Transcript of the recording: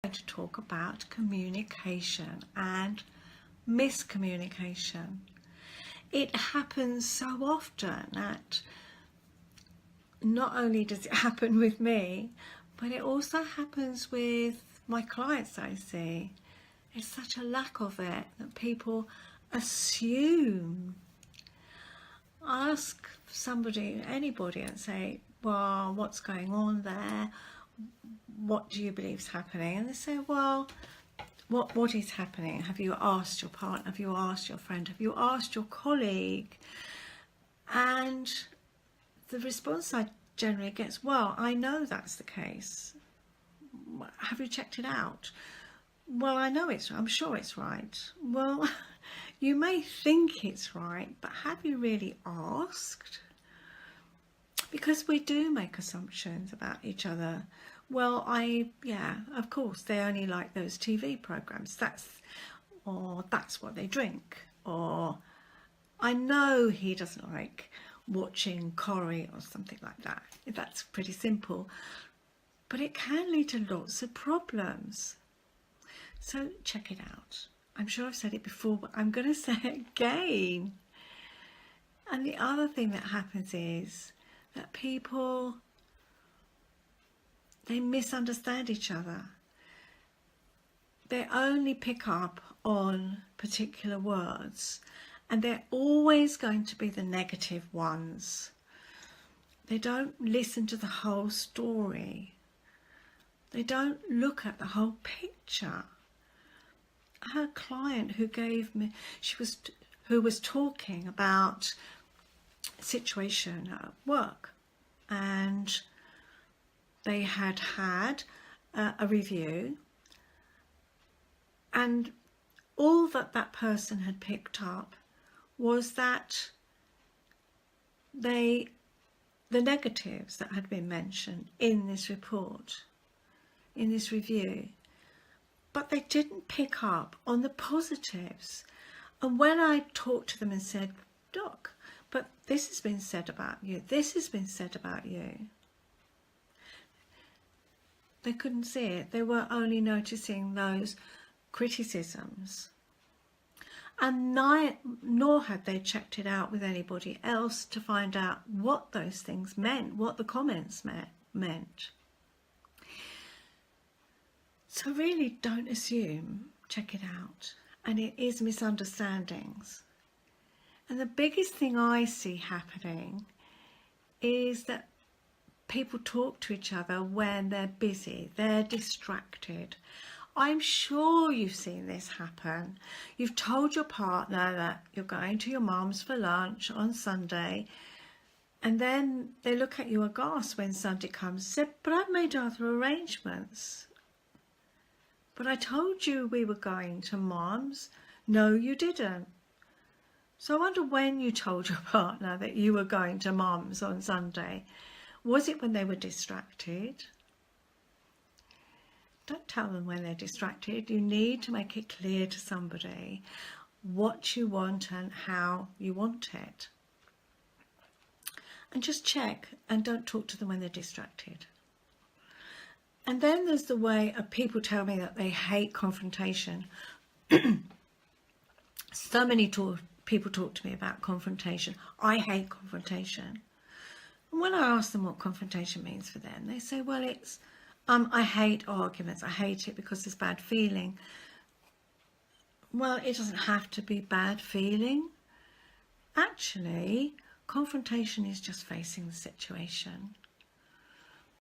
To talk about communication and miscommunication. It happens so often that not only does it happen with me, but it also happens with my clients I see. There's such a lack of it that people assume. Ask somebody, anybody, and say, well, what's going on there? What do you believe is happening? And they say, well, what is happening? Have you asked your partner? Have you asked your friend? Have you asked your colleague? And the response I generally get is, well, I know that's the case. Have you checked it out? Well, I know I'm sure it's right. Well, you may think it's right, but have you really asked? Because we do make assumptions about each other. Well, of course, they only like those TV programs. That's what they drink. Or I know he doesn't like watching Corrie or something like that. That's pretty simple. But it can lead to lots of problems. So check it out. I'm sure I've said it before, but I'm going to say it again. And the other thing that happens is that people, they misunderstand each other. They only pick up on particular words, and they're always going to be the negative ones. They don't listen to the whole story. They don't look at the whole picture. I had a client who was talking about a situation at work, and they had a review, and all that person had picked up was that the negatives that had been mentioned in this report, in this review, but they didn't pick up on the positives. And when I talked to them and said, "Doc, but this has been said about you, this has been said about you," they couldn't see it. They were only noticing those criticisms. And nor had they checked it out with anybody else to find out what those things meant, what the comments meant. So really don't assume, check it out. And it is misunderstandings. And the biggest thing I see happening is that people talk to each other when they're busy, they're distracted. I'm sure you've seen this happen. You've told your partner that you're going to your mum's for lunch on Sunday, and then they look at you aghast when Sunday comes and say, "But I've made other arrangements. But I told you we were going to mum's." "No, you didn't." So I wonder when you told your partner that you were going to mum's on Sunday. Was it when they were distracted? Don't tell them when they're distracted. You need to make it clear to somebody what you want and how you want it. And just check, and don't talk to them when they're distracted. And then there's the way of people tell me that they hate confrontation. So many people talk to me about confrontation. I hate confrontation. And when I ask them what confrontation means for them, they say, well, it's, I hate arguments. I hate it because there's bad feeling. Well, it doesn't have to be bad feeling. Actually, confrontation is just facing the situation.